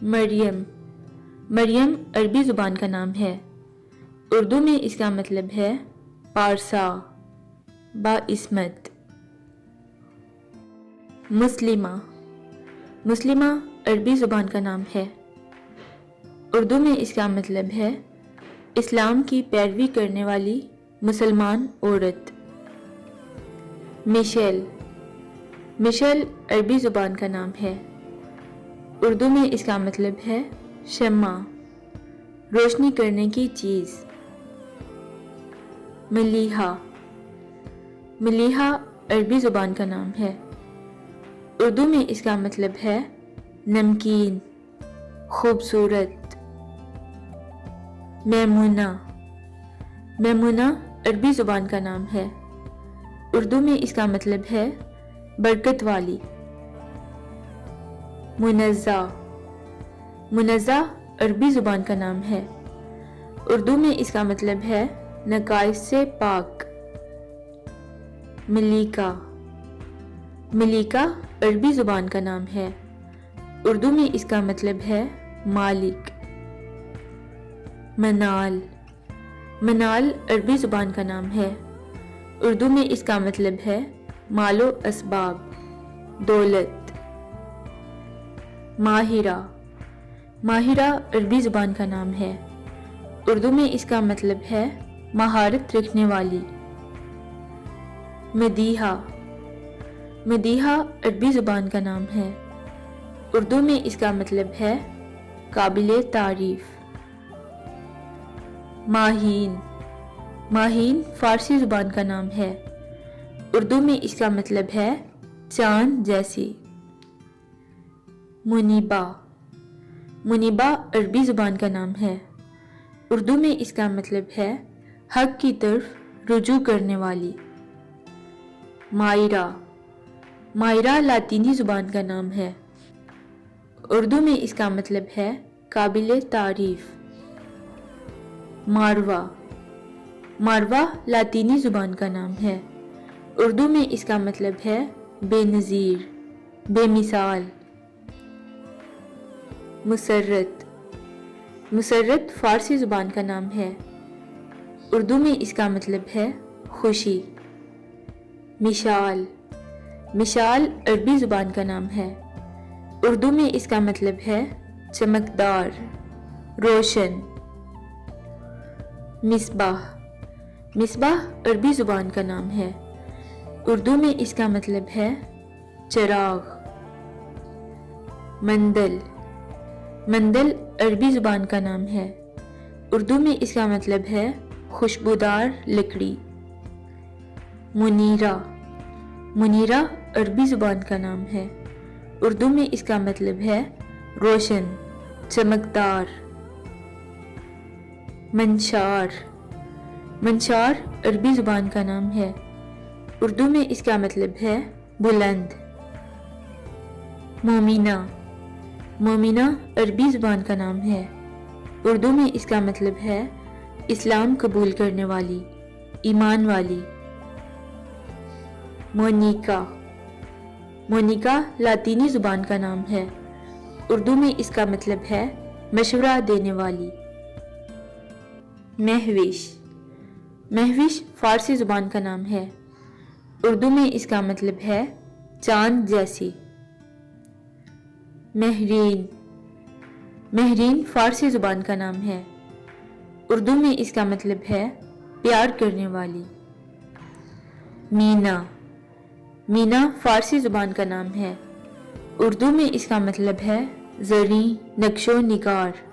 مریم مریم عربی زبان کا نام ہے۔ اردو میں اس کا مطلب ہے پارسا، باعصمت۔ مسلمہ مسلمہ عربی زبان کا نام ہے۔ اردو میں اس کا مطلب ہے اسلام کی پیروی کرنے والی مسلمان عورت۔ مشیل مشیل عربی زبان کا نام ہے۔ اردو میں اس کا مطلب ہے شمع، روشنی کرنے کی چیز۔ ملیحہ ملیحہ عربی زبان کا نام ہے۔ اردو میں اس کا مطلب ہے نمکین، خوبصورت۔ میمونہ میمونہ عربی زبان کا نام ہے۔ اردو میں اس کا مطلب ہے برکت والی۔ منزہ منزہ عربی زبان کا نام ہے۔ اردو میں اس کا مطلب ہے نقائص سے پاک۔ ملیکہ ملیکہ عربی زبان کا نام ہے۔ اردو میں اس کا مطلب ہے مالک۔ منال منال عربی زبان کا نام ہے۔ اردو میں اس کا مطلب ہے مال و اسباب، دولت۔ ماہرہ ماہرہ عربی زبان کا نام ہے۔ اردو میں اس کا مطلب ہے مہارت رکھنے والی۔ مدیحہ مدیحہ عربی زبان کا نام ہے۔ اردو میں اس کا مطلب ہے قابل تعریف۔ ماہین ماہین فارسی زبان کا نام ہے۔ اردو میں اس کا مطلب ہے چاند جیسی۔ منیبہ منیبہ عربی زبان کا نام ہے۔ اردو میں اس کا مطلب ہے حق کی طرف رجوع کرنے والی۔ مائرہ مائرہ لاطینی زبان کا نام ہے۔ اردو میں اس کا مطلب ہے قابل تعریف۔ ماروہ ماروہ لاطینی زبان کا نام ہے۔ اردو میں اس کا مطلب ہے بے نظیر، بے مثال۔ مسرت مسرت فارسی زبان کا نام ہے۔ اردو میں اس کا مطلب ہے خوشی۔ مشال مشال عربی زبان کا نام ہے۔ اردو میں اس کا مطلب ہے چمکدار، روشن۔ مصباح مصباح عربی زبان کا نام ہے۔ اردو میں اس کا مطلب ہے چراغ۔ مندل مندل عربی زبان کا نام ہے۔ اردو میں اس کا مطلب ہے خوشبودار لکڑی۔ منیرہ منیرہ عربی زبان کا نام ہے۔ اردو میں اس کا مطلب ہے روشن، چمکدار۔ منشار منشار عربی زبان کا نام ہے۔ اردو میں اس کا مطلب ہے بلند۔ مومنہ مومنہ عربی زبان کا نام ہے۔ اردو میں اس کا مطلب ہے اسلام قبول کرنے والی، ایمان والی۔ مونیکا مونیکا لاطینی زبان کا نام ہے۔ اردو میں اس کا مطلب ہے مشورہ دینے والی۔ مہوش مہوش فارسی زبان کا نام ہے۔ اردو میں اس کا مطلب ہے چاند جیسی۔ مہرین مہرین فارسی زبان کا نام ہے۔ اردو میں اس کا مطلب ہے پیار کرنے والی۔ مینا مینا فارسی زبان کا نام ہے۔ اردو میں اس کا مطلب ہے زریں، نقش و نگار۔